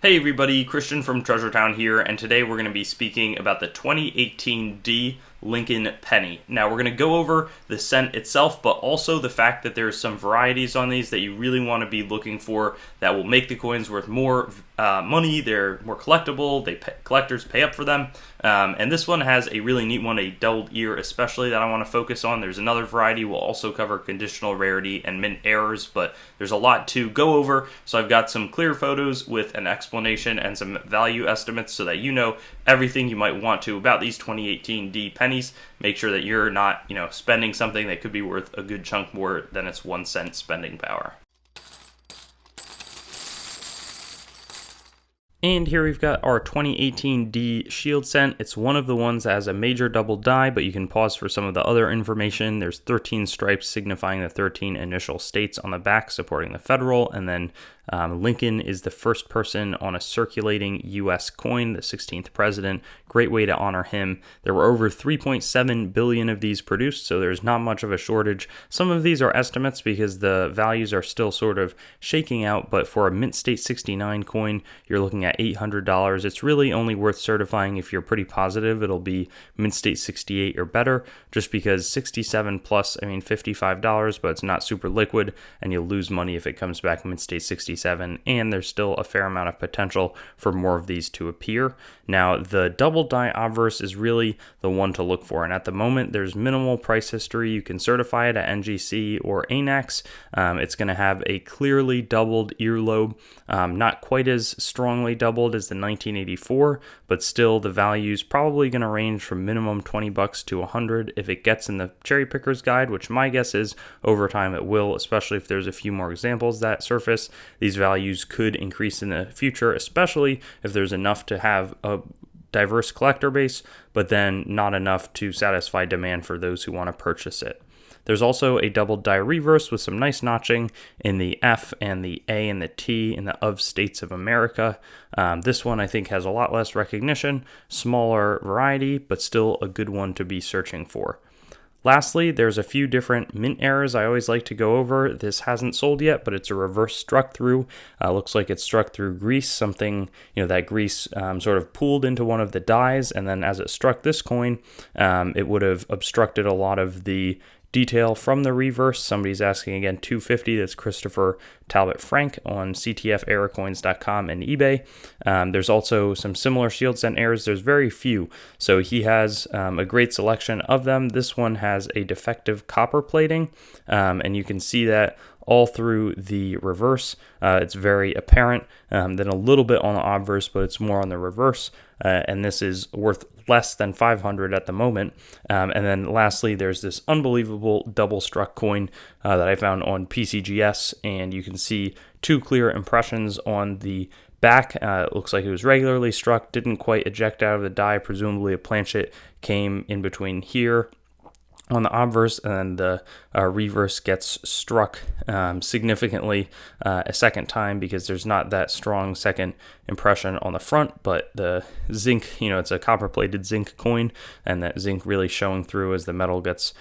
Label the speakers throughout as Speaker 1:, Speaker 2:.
Speaker 1: Hey everybody, Christian from Treasure Town here, and today we're going to be speaking about the 2018 D Lincoln Penny. Now we're going to go over the cent itself, but also the fact that there's some varieties on these that you really want to be looking for that will make the coins worth more money. They're more collectible, collectors pay up for them, and this one has a really neat one, a doubled ear especially, that I want to focus on. There's another variety, we'll also cover conditional rarity and mint errors, but there's a lot to go over, so I've got some clear photos with an explanation and some value estimates so that you know everything you might want to about these 2018 D pennies. Make sure that you're not, spending something that could be worth a good chunk more than its 1 cent spending power. And here we've got our 2018 D Shield Cent. It's one of the ones that has a major double die, but you can pause for some of the other information. There's 13 stripes signifying the 13 initial states on the back supporting the federal, and then Lincoln is the first person on a circulating U.S. coin, the 16th president. Great way to honor him. There were over 3.7 billion of these produced, so there's not much of a shortage. Some of these are estimates because the values are still sort of shaking out, but for a Mint State 69 coin, you're looking at $800. It's really only worth certifying if you're pretty positive it'll be Mint State 68 or better, just because 67 plus, $55, but it's not super liquid, and you'll lose money if it comes back Mint State 67. And there's still a fair amount of potential for more of these to appear. Now, the double Die Obverse is really the one to look for, and at the moment, there's minimal price history. You can certify it at NGC or ANAX. It's going to have a clearly doubled earlobe, not quite as strongly doubled as the 1984, but still the value's probably going to range from minimum $20 to $100 if it gets in the cherry picker's guide, which my guess is over time it will, especially if there's a few more examples that surface. These values could increase in the future, especially if there's enough to have a diverse collector base, but then not enough to satisfy demand for those who want to purchase it. There's also a double die reverse with some nice notching in the F and the A and the T in the of states of America. This one I think has a lot less recognition, smaller variety, but still a good one to be searching for. Lastly, there's a few different mint errors I always like to go over. This hasn't sold yet, but it's a reverse struck through. Looks like it's struck through grease, something, that grease sort of pooled into one of the dies, and then as it struck this coin, it would have obstructed a lot of the detail from the reverse. Somebody's asking again, $250. That's Christopher Talbot Frank on ctferrorcoins.com and eBay. There's also some similar Shield Cent errors. There's very few, so he has a great selection of them. This one has a defective copper plating, and you can see that all through the reverse. It's very apparent. Then a little bit on the obverse, but it's more on the reverse. And this is worth less than $500 at the moment. And then lastly, there's this unbelievable double struck coin that I found on PCGS, and you can see two clear impressions on the back. It looks like it was regularly struck, didn't quite eject out of the die. Presumably a planchet came in between here on the obverse, and then the reverse gets struck significantly a second time because there's not that strong second impression on the front, but the zinc, it's a copper-plated zinc coin, and that zinc really showing through as the metal gets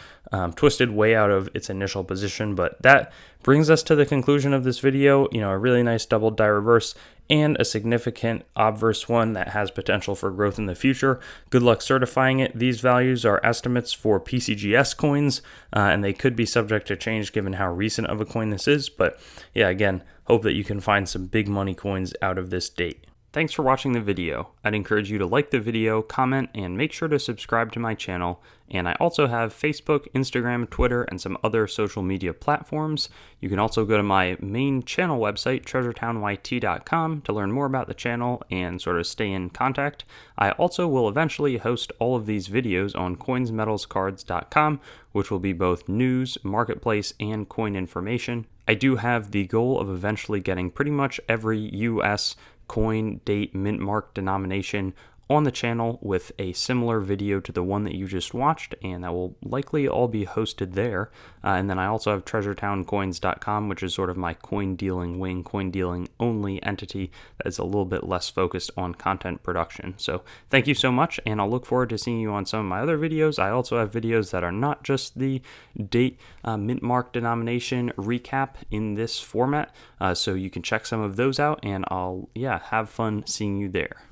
Speaker 1: twisted way out of its initial position. But that brings us to the conclusion of this video. A really nice double die reverse and a significant obverse one that has potential for growth in the future. Good luck certifying it. These values are estimates for PCGS coins, and they could be subject to change given how recent of a coin this is. But yeah, again, hope that you can find some big money coins out of this date. Thanks for watching the video. I'd encourage you to like the video, comment, and make sure to subscribe to my channel. And I also have Facebook, Instagram, Twitter, and some other social media platforms. You can also go to my main channel website, treasuretownYT.com, to learn more about the channel and sort of stay in contact. I also will eventually host all of these videos on coinsmetalscards.com, which will be both news, marketplace, and coin information. I do have the goal of eventually getting pretty much every US coin, date, mint mark, denomination on the channel with a similar video to the one that you just watched, and that will likely all be hosted there. And then I also have treasuretowncoins.com, which is sort of my coin dealing wing, coin dealing only entity that is a little bit less focused on content production. So thank you so much, and I'll look forward to seeing you on some of my other videos. I also have videos that are not just the date mint mark denomination recap in this format, so you can check some of those out, and I'll have fun seeing you there.